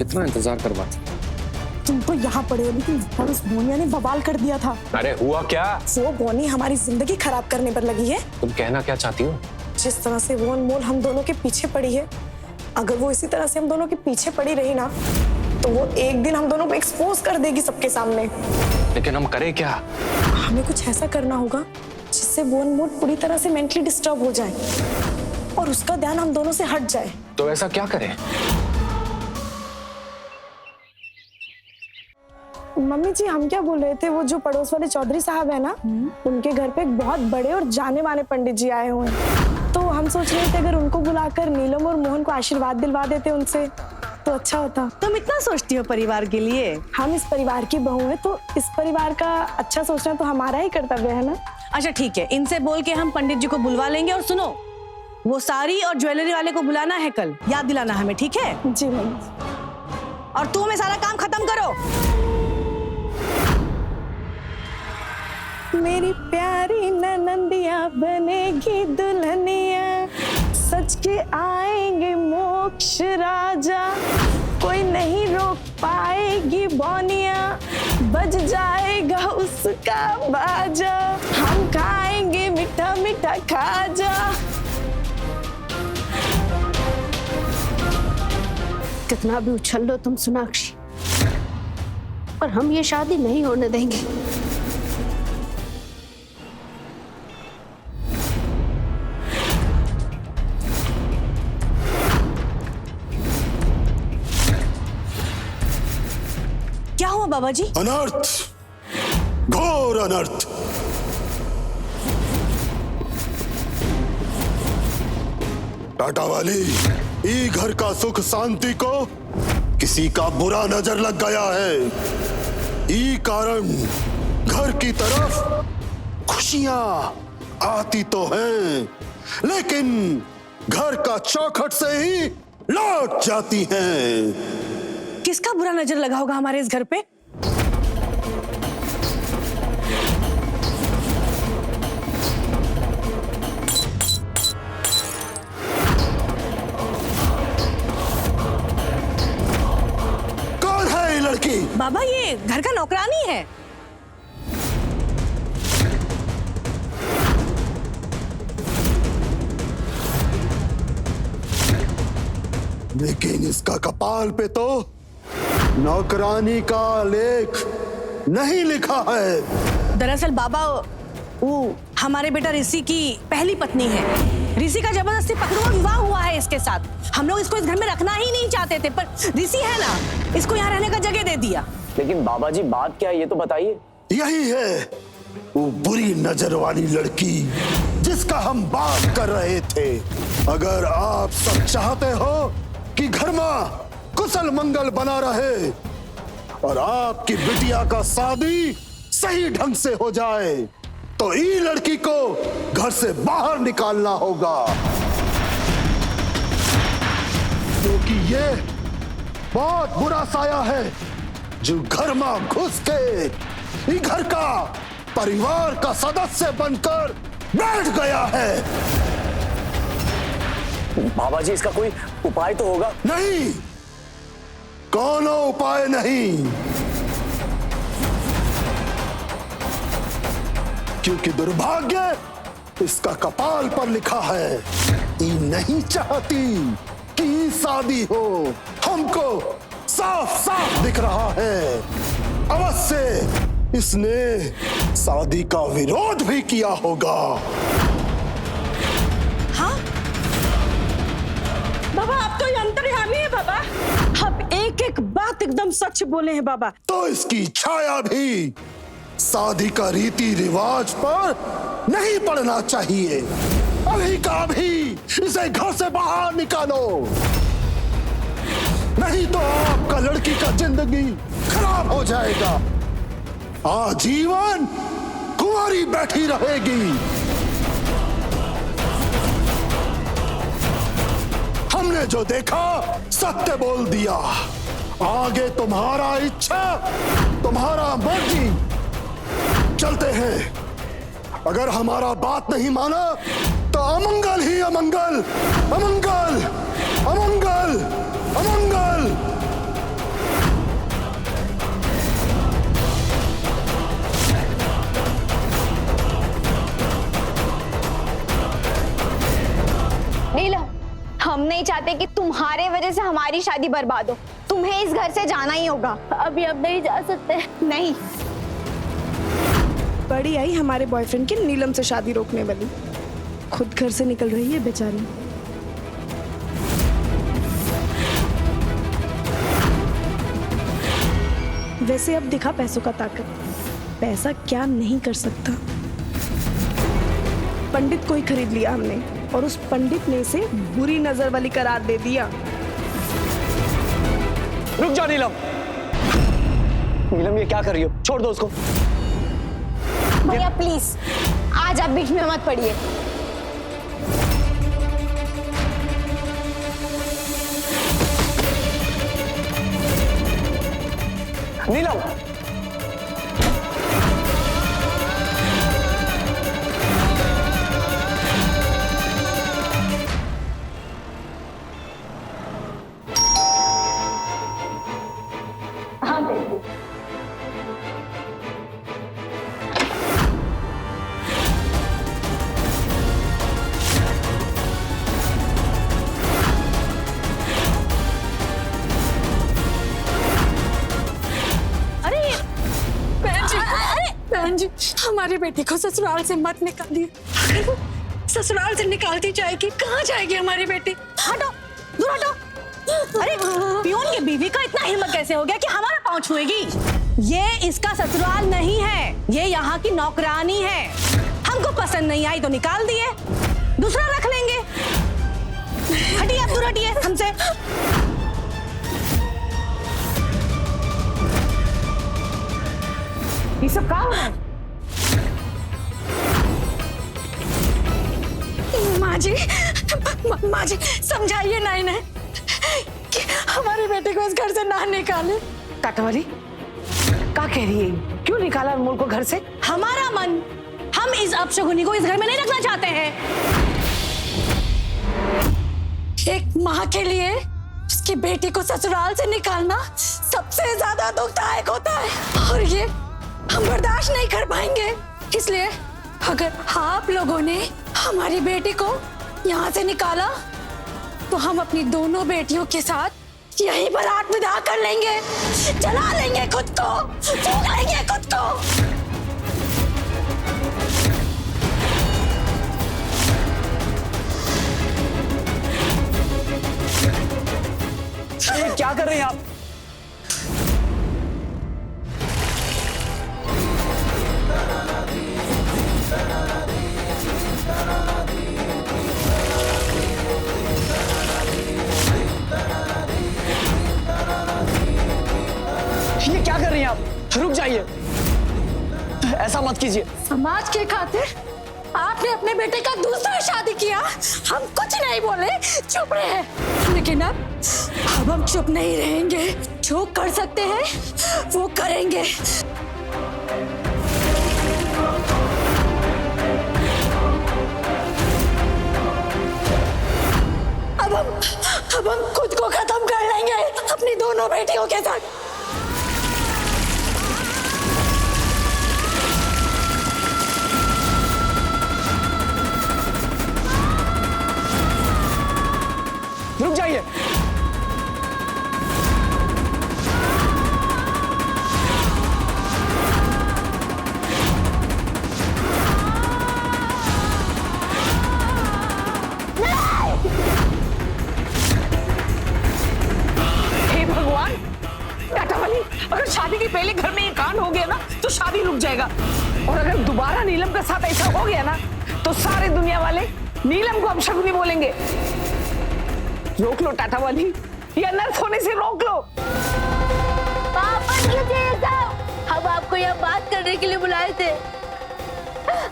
कितना इंतजार करवाती। तुम तो यहाँ पड़े हो, लेकिन उस बोनिया ने बवाल कर दिया था। अरे हुआ क्या? वो बोनी हमारी जिंदगी खराब करने पर लगी है। तुम कहना क्या चाहती हो? जिस तरह से वो अनमोल हम दोनों के पीछे पड़ी है, अगर वो इसी तरह से हम दोनों के पीछे पड़ी रही ना, तो वो एक दिन हम दोनों को एक्सपोज कर देगी सबके सामने। लेकिन हम करें क्या? हमें कुछ ऐसा करना होगा जिससे वो अनमोल पूरी तरह से मेंटली डिस्टर्ब हो जाए और उसका ध्यान हम दोनों से हट जाए। तो ऐसा क्या करें? मम्मी जी, हम क्या बोल रहे थे, वो जो पड़ोस वाले चौधरी साहब है ना, उनके घर पे एक बहुत बड़े और जाने माने पंडित जी आए हुए हैं। तो हम सोच रहे थे अगर उनको बुलाकर नीलम और मोहन को आशीर्वाद दिलवा देते उनसे तो अच्छा होता। तुम इतना सोचती हो परिवार के लिए? हम इस परिवार की बहू हैं, तो इस परिवार का अच्छा सोचना तो हमारा ही कर्तव्य है ना। अच्छा ठीक है, इनसे बोल के हम पंडित जी को बुलवा लेंगे। और सुनो, वो साड़ी और ज्वेलरी वाले को बुलाना है कल, याद दिलाना हमें, ठीक है? जी मम्मी। और तुम हमें सारा काम खत्म करो। मेरी प्यारी ननंदिया बनेगी दुल्हनिया, सच के आएंगे मोक्ष राजा, कोई नहीं रोक पाएगी बोनिया, बज जाएगा उसका बाजा, हम खाएंगे मीठा मीठा खाजा। कितना भी उछल लो तुम सोनाक्षी, पर हम ये शादी नहीं होने देंगे। क्या हुआ बाबा जी? अनर्थ, घोर अनर्थ। टाटा वाली, ई घर का सुख शांति को किसी का बुरा नजर लग गया है। ई कारण घर की तरफ खुशियां आती तो हैं, लेकिन घर का चौखट से ही लौट जाती हैं। किसका बुरा नजर लगा होगा हमारे इस घर पे? कौन है ये लड़की? बाबा, ये घर का नौकरानी है। लेकिन इसका कपाल पे तो नौकरानी का लेख नहीं लिखा है। दरअसल बाबा, वो हमारे बेटा ऋषि की पहली पत्नी है। ऋषि का जबरदस्ती पकड़वा विवाह हुआ है इसके साथ। हम लोग इसको इस घर में रखना ही नहीं चाहते थे, पर ऋषि है ना, इसको यहाँ रहने का जगह दे दिया। लेकिन बाबा जी, बात क्या है ये तो बताइए। यही है वो बुरी नजर वाली लड़की जिसका हम बात कर रहे थे। अगर आप सब चाहते हो कि घर में कुशल मंगल बना रहे और आपकी बिटिया का शादी सही ढंग से हो जाए, तो ये लड़की को घर से बाहर निकालना होगा, क्योंकि ये बहुत बुरा साया है जो घर में घुस के ये घर का परिवार का सदस्य बनकर बैठ गया है। बाबा जी, इसका कोई उपाय तो होगा? नहीं, कोनो उपाय नहीं, क्योंकि दुर्भाग्य इसका कपाल पर लिखा है। ये नहीं चाहती कि शादी हो। हमको साफ साफ दिख रहा है। अवश्य इसने शादी का विरोध भी किया होगा। हाँ बाबा, आप तो अंतर्यामी है बाबा। आप एक एक बात एकदम सच बोले हैं बाबा। तो इसकी छाया भी शादी का रीति रिवाज पर नहीं पड़ना चाहिए। अभी का अभी इसे घर से बाहर निकालो, नहीं तो आपका लड़की का जिंदगी खराब हो जाएगा। आजीवन कुंवारी बैठी रहेगी। हमने जो देखा सत्य बोल दिया। आगे तुम्हारा इच्छा, तुम्हारा मर्जी। चलते हैं। अगर हमारा बात नहीं माना तो अमंगल ही अमंगल, अमंगल, अमंगल, अमंगल। नहीं चाहते कि तुम्हारे वजह से हमारी शादी बर्बाद हो। तुम्हें इस घर से जाना ही होगा। अभी अब नहीं जा सकते। नहीं। बड़ी आई हमारे बॉयफ्रेंड की नीलम से शादी रोकने वाली, खुद घर से निकल रही है बेचारी। वैसे अब दिखा पैसों का ताकत, पैसा क्या नहीं कर सकता। पंडित को ही खरीद लिया हमने और उस पंडित ने इसे बुरी नजर वाली करार दे दिया। रुक जाओ नीलम। नीलम ये क्या कर रही हो? छोड़ दो उसको। भैया प्लीज आज आप बीच में मत पड़िए। नीलम बहन जी, हमारी बेटी को ससुराल से मत निकालिए। अगर वो ससुराल से निकालती जाएगी, कहाँ जाएगी हमारी बेटी? हटो, दूर हटो। अरे पियून की बीवी का इतना हिम्मत कैसे हो गया कि हमारा पाँव छुएगी? ये इसका ससुराल नहीं है, ये यहाँ की नौकरानी है। हमको पसंद नहीं आई तो निकाल दिए, दूसरा रख लेंगे। हटिए, आप दूर हटिए हमसे। ये सब कहाँ हो रहा है? माँ जी समझाइए ना इन्हें कि हमारी बेटी को इस घर से ना निकाले। काटावाली क्या कह रही है? क्यों निकाला अनमोल को घर से? हमारा मन, हम इस अपशगुनी को इस घर में नहीं रखना चाहते हैं। एक माँ के लिए उसकी बेटी को ससुराल से निकालना सबसे ज्यादा दुखदायक होता है और ये हम बर्दाश्त नहीं कर पाएंगे। इसलिए अगर आप लोगों ने हमारी बेटी को यहाँ से निकाला तो हम अपनी दोनों बेटियों के साथ यहीं पर आग विदा कर लेंगे, जला लेंगे खुद को, फूंक लेंगे खुद को। ये क्या कर रहे हैं आप? ये क्या कर रही हैं आप? रुक जाइए, ऐसा मत कीजिए। समाज के खातिर आपने अपने बेटे का दूसरा शादी किया, हम कुछ नहीं बोले, चुप रहे। लेकिन अब हम चुप नहीं रहेंगे, जो कर सकते हैं वो करेंगे। अब हम खुद को खत्म कर लेंगे अपनी दोनों बेटियों के साथ। रुक जाइए। हे भगवान, काटावाली, अगर शादी के पहले घर में ये कांड हो गया ना तो शादी रुक जाएगा, और अगर दोबारा नीलम के साथ ऐसा हो गया ना तो सारे दुनिया वाले नीलम को अपशगुनी बोलेंगे। रोक लो टाटा वाली, ये अनर्थ होने से रोक लो। पापा हम आपको यह बात करने के लिए बुलाए थे।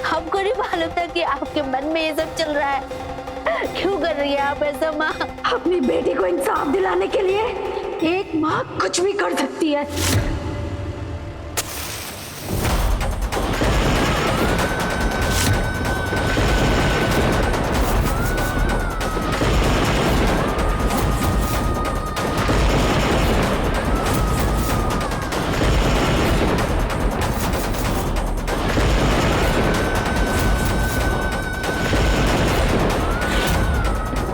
हमको नहीं मालूम था कि आपके मन में ये सब चल रहा है। क्यों कर रही है आप ऐसा माँ? अपनी बेटी को इंसाफ दिलाने के लिए एक माँ कुछ भी कर सकती है।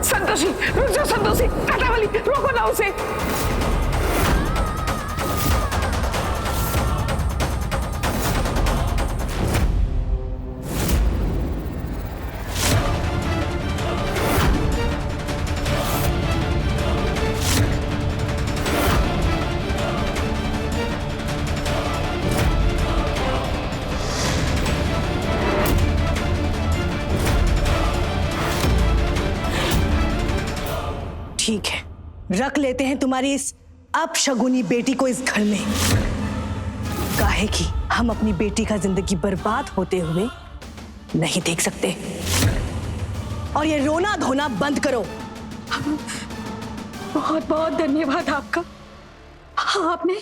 संतोषी, रुक जाओ संतोषी। उसे। ठीक है, रख लेते हैं तुम्हारी इस अपशगुनी बेटी को इस घर में। काहे कि हम अपनी बेटी का जिंदगी बर्बाद होते हुए नहीं देख सकते। और ये रोना धोना बंद करो। बहुत बहुत धन्यवाद आपका, आपने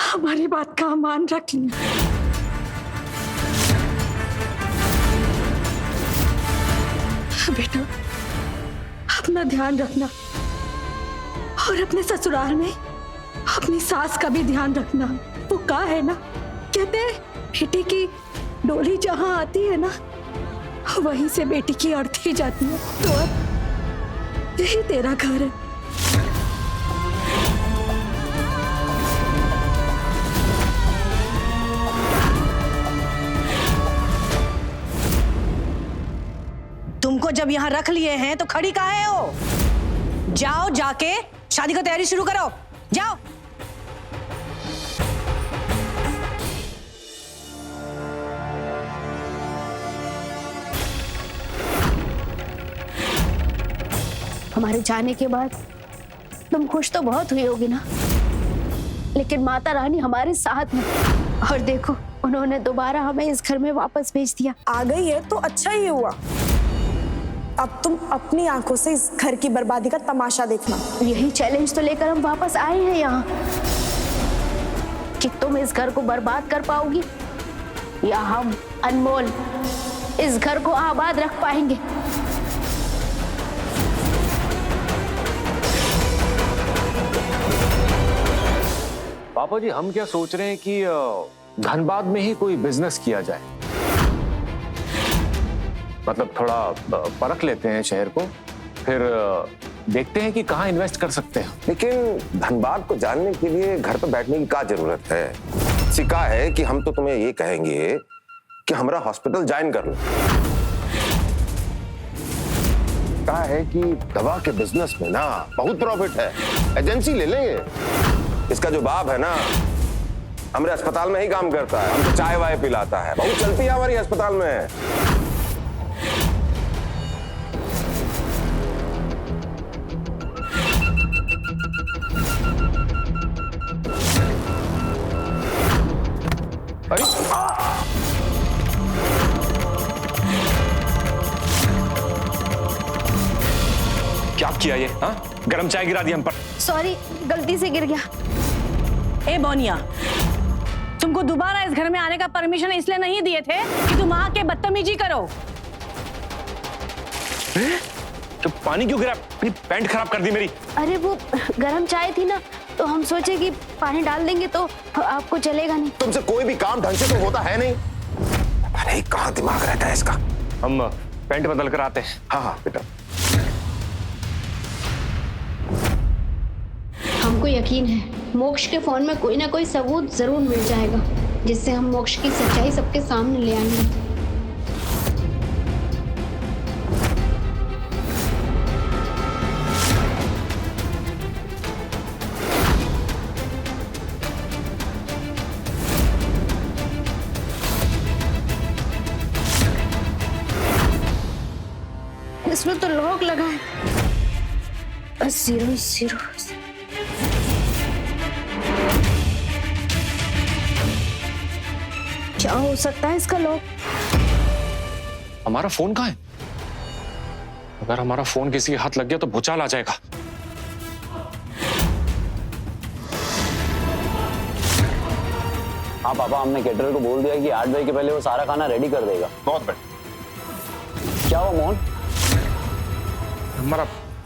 हमारी बात का मान रख लिया। बेटा, अपना ध्यान रखना और अपने ससुराल में अपनी सास का भी ध्यान रखना। वो कहा है ना, कहते हैं बेटी की डोली जहां आती है ना, वहीं से बेटी की अर्थी जाती है। तो अब यही तेरा घर है। तुमको जब यहाँ रख लिए हैं तो खड़ी काहे हो? जाओ, जाके शादी की तैयारी शुरू करो, जाओ। हमारे जाने के बाद तुम खुश तो बहुत हुई होगी ना, लेकिन माता रानी हमारे साथ में, और देखो उन्होंने दोबारा हमें इस घर में वापस भेज दिया। आ गई है तो अच्छा ही हुआ। अब तुम अपनी आंखों से इस घर की बर्बादी का तमाशा देखना। यही चैलेंज तो लेकर हम वापस आए हैं यहाँ, कि तुम इस घर को बर्बाद कर पाओगी या हम अनमोल इस घर को आबाद रख पाएंगे। पापा जी, हम क्या सोच रहे हैं कि धनबाद में ही कोई बिजनेस किया जाए। मतलब थोड़ा परख लेते हैं शहर को, फिर देखते हैं कि कहाँ इन्वेस्ट कर सकते हैं। लेकिन धनबाद को जानने के लिए घर पर बैठने की क्या जरूरत है? सिका है कि हम तो तुम्हें ये कहेंगे कि हमारा हॉस्पिटल ज्वाइन कर लो। कहा है कि दवा के बिजनेस में ना बहुत प्रॉफिट है, एजेंसी ले लेंगे। इसका जो बाप है ना, हमारे अस्पताल में ही काम करता है, हमको चाय वाय पिलाता है, बहुत चलती है हमारी अस्पताल में। अरे क्या किया ये? हाँ, गरम चाय गिरा दी हम पर। सॉरी, गलती से गिर गया। ए बोनिया, तुमको दोबारा इस घर में आने का परमिशन इसलिए नहीं दिए थे कि तुम आके बदतमीजी करो। तो पानी क्यों गिरा? अपनी पैंट खराब कर दी मेरी। अरे वो गरम चाय थी ना, तो हम सोचे कि पानी डाल देंगे तो आपको चलेगा नहीं। तुमसे कोई भी काम ढंग से तो होता है नहीं। पता नहीं कहाँ दिमाग रहता है इसका। हम पैंट बदल कर आते हैं। हाँ हाँ बेटा। हमको यकीन है मोक्ष के फोन में कोई ना कोई सबूत जरूर मिल जाएगा, जिससे हम मोक्ष की सच्चाई सबके सामने ले आएंगे। इसमें तो लॉक लगा है। 0 क्या हो सकता है इसका लॉक? हमारा फोन कहाँ है? अगर हमारा फोन किसी के हाथ लग गया तो भूचाल आ जाएगा। हाँ पापा, हमने केटरर को बोल दिया कि 8 बजे के पहले वो सारा खाना रेडी कर देगा। बहुत बढ़िया। क्या हुआ मोहन? हमारा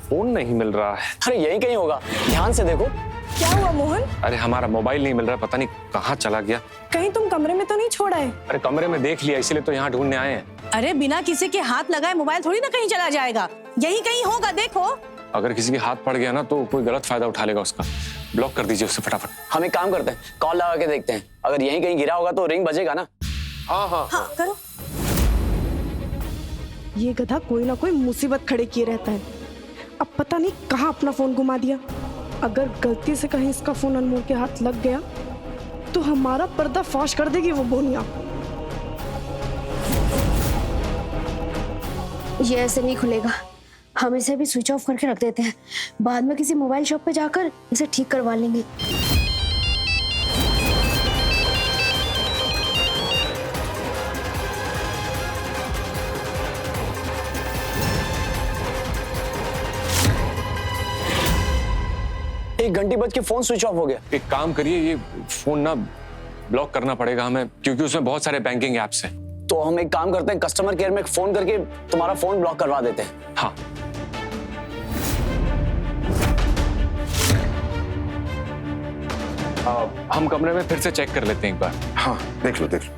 फोन नहीं मिल रहा है। अरे यही कहीं होगा, ध्यान से देखो। क्या हुआ मोहन? अरे हमारा मोबाइल नहीं मिल रहा, पता नहीं कहाँ चला गया। कहीं तुम कमरे में तो नहीं छोड़ा है? अरे कमरे में देख लिया, इसीलिए तो यहाँ ढूंढने आए हैं। अरे बिना किसी के हाथ लगाए मोबाइल थोड़ी ना कहीं चला जाएगा, यही कहीं होगा, देखो। अगर किसी के हाथ पड़ गया ना तो कोई गलत फायदा उठा लेगा उसका। ब्लॉक कर दीजिए उससे फटाफट। हम एक काम करते हैं, कॉल लगा के देखते हैं, अगर यहीं कहीं गिरा होगा तो रिंग बजेगा ना। हाँ हाँ हाँ करो। ये गधा कोई ना कोई मुसीबत खड़े किए रहता है। अब पता नहीं कहाँ अपना फोन घुमा दिया। अगर गलती से कहीं इसका फोन अनमोल के हाथ लग गया तो हमारा पर्दा फाश कर देगी वो बोनिया। ये ऐसे नहीं खुलेगा, हम इसे भी स्विच ऑफ करके रख देते हैं, बाद में किसी मोबाइल शॉप पे जाकर इसे ठीक करवा लेंगे। एक घंटी बज के फोन स्विच ऑफ हो गया। एक काम करिए, ये फोन ना ब्लॉक करना पड़ेगा हमें, क्योंकि उसमें बहुत सारे बैंकिंग एप्स हैं। तो हम एक काम करते हैं, कस्टमर केयर में फोन करके तुम्हारा फोन ब्लॉक करवा देते हैं। हाँ हम कमरे में फिर से चेक कर लेते हैं एक बार। हाँ, देख लो देख लो।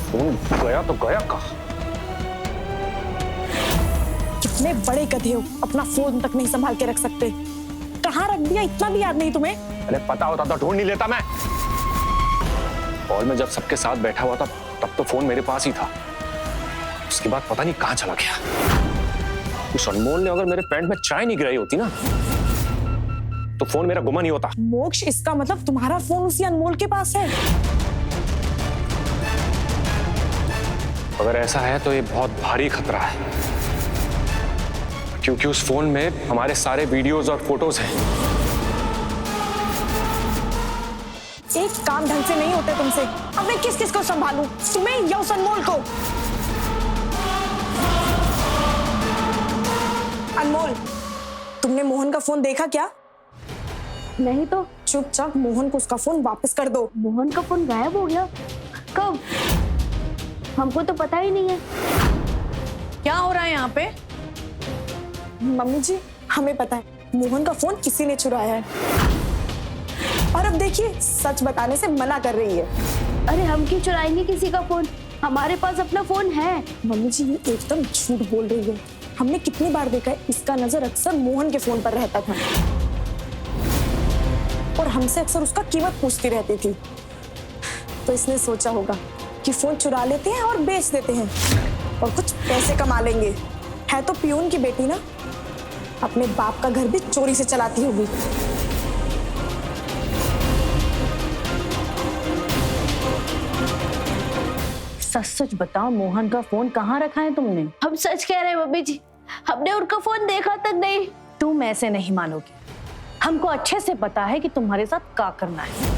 फोन गया तो गया कहाँ? कितने बड़े गधे हो, अपना फोन तक नहीं संभाल के रख सकते। कहाँ रख दिया इतना भी याद नहीं तुम्हें? अरे पता होता तो ढूंढ नहीं लेता मैं। हॉल में जब सबके साथ बैठा हुआ था तब तो फोन मेरे पास ही था, उसके बाद पता नहीं कहाँ चला गया। उस अनमोल ने अगर मेरे पैंट में चाय नहीं गिराई होती ना तो फोन मेरा गुम नहीं होता। मोक्ष, इसका मतलब तुम्हारा फोन उसी अनमोल के पास है? अगर ऐसा है तो ये बहुत भारी खतरा है, क्योंकि उस फोन में हमारे सारे वीडियोस और फोटोज हैं। एक काम ढंग से नहीं होते तुमसे। अब मैं किस किस को संभालूं, तुम्हें या उस अनमोल को? अनमोल, तुमने मोहन का फोन देखा क्या? नहीं तो। चुपचाप मोहन को उसका फोन वापस कर दो। मोहन का फोन गायब हो गया? कब? हमको तो पता ही नहीं है। क्या हो रहा है यहाँ पे? मम्मी जी, हमें पता है, मोहन का फोन किसी ने चुराया है। और अब देखिए, सच बताने से मना कर रही है। अरे हम क्यों चुराएंगे किसी का फोन? हमारे पास अपना फोन है। मम्मी जी, ये एकदम झूठ बोल रही है। हमने कितनी बार देखा है, इसका नजर अक्सर मोहन के फोन पर रहता था और हमसे अक्सर उसका कीमत पूछती रहती थी। तो इसने सोचा होगा कि फोन चुरा लेते हैं और बेच देते हैं और कुछ पैसे कमा लेंगे। है तो पियून की बेटी ना, अपने बाप का घर भी चोरी से चलाती होगी। सच सच बताओ, मोहन का फोन कहाँ रखा है तुमने? हम सच कह रहे हैं मम्मी जी, हमने उनका फोन देखा तक नहीं। तुम ऐसे नहीं मानोगी, हमको अच्छे से पता है कि तुम्हारे साथ क्या करना है।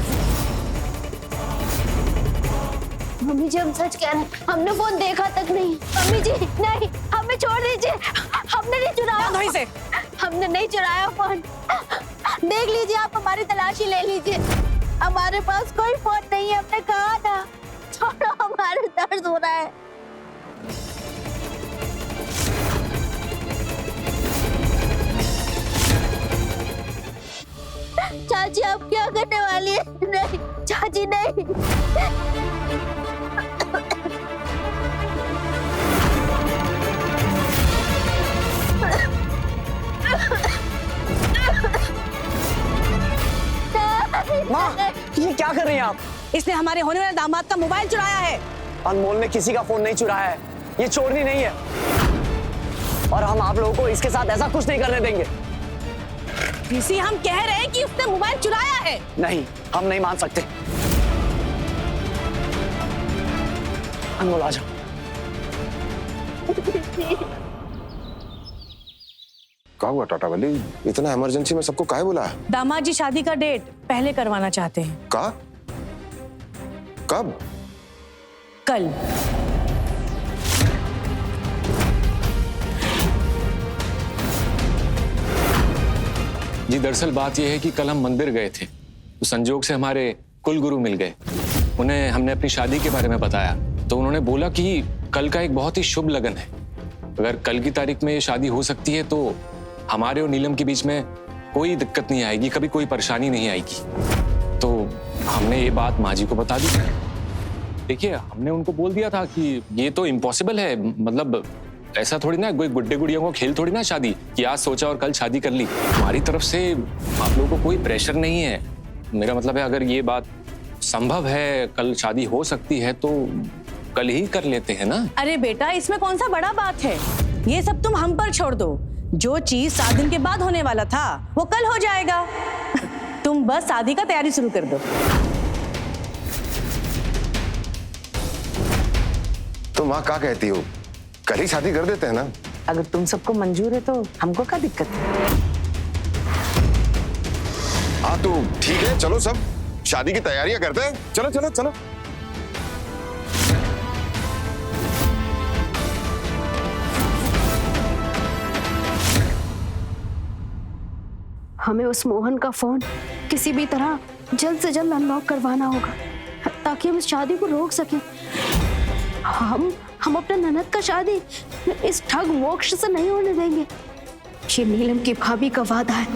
मम्मी जी हम सच कह रहे हैं, हमने फोन देखा तक नहीं। मम्मी जी नहीं, हमें छोड़ दीजिए, हमने नहीं चुराया से। हमने नहीं चुराया फोन। देख लीजिए, आप हमारी तलाशी ले लीजिए, हमारे पास कोई फोन नहीं है। हमने कहा था, छोड़ो, हमारे दर्द हो रहा है। चाची आप क्या करने वाली है? नहीं चाची नहीं। माँ, ये क्या कर रही हैं आप? इसने हमारे होने वाले दामाद का मोबाइल चुराया है। अनमोल ने किसी का फोन नहीं चुराया है, ये चोरनी नहीं है और हम आप लोगों को इसके साथ ऐसा कुछ नहीं करने देंगे। ऋषि, हम कह रहे हैं कि उसने मोबाइल चुराया है। नहीं, हम नहीं मान सकते। अनमोल आ जाओ। क्या हुआ टाटा वाली, इतना इमरजेंसी में सबको काहे बुलाया? दामाद जी शादी का डेट पहले करवाना चाहते हैं। का? कब? कल। जी दरअसल बात यह है कि कल हम मंदिर गए थे तो संजोग से हमारे कुल गुरु मिल गए। उन्हें हमने अपनी शादी के बारे में बताया तो उन्होंने बोला कि कल का एक बहुत ही शुभ लगन है। अगर कल की तारीख में ये शादी हो सकती है तो हमारे और नीलम के बीच में कोई दिक्कत नहीं आएगी, कभी कोई परेशानी नहीं आएगी। तो हमने ये बात माँ जी को बता दी। देखिए हमने उनको बोल दिया था कि ये तो इम्पॉसिबल है, मतलब ऐसा थोड़ी ना कोई गुड्डे गुड़ियों को खेल थोड़ी ना शादी कि आज सोचा और कल शादी कर ली। हमारी तरफ से आप लोगों को कोई प्रेशर नहीं है। मेरा मतलब है अगर ये बात संभव है, कल शादी हो सकती है तो कल ही कर लेते हैं ना। अरे बेटा इसमें कौन सा बड़ा बात है, ये सब तुम हम पर छोड़ दो। जो चीज 7 दिन के बाद होने वाला था वो कल हो जाएगा। तुम बस शादी का तैयारी शुरू कर दो। तो माँ क्या कहती हो, कल ही शादी कर देते हैं ना? अगर तुम सबको मंजूर है तो हमको क्या दिक्कत है? हाँ तो ठीक है, चलो सब शादी की तैयारियां करते हैं। चलो चलो चलो। हमें उस मोहन का फोन किसी भी तरह जल्द से जल्द अनलॉक करवाना होगा ताकि हम इस शादी को रोक सकें। हम अपने ननद का शादी इस ठग मोक्ष से नहीं होने देंगे। ये नीलम की भाभी का वादा है।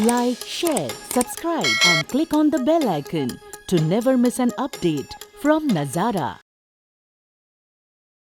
Like, share, subscribe and click on the bell icon to never miss an update from Nazara.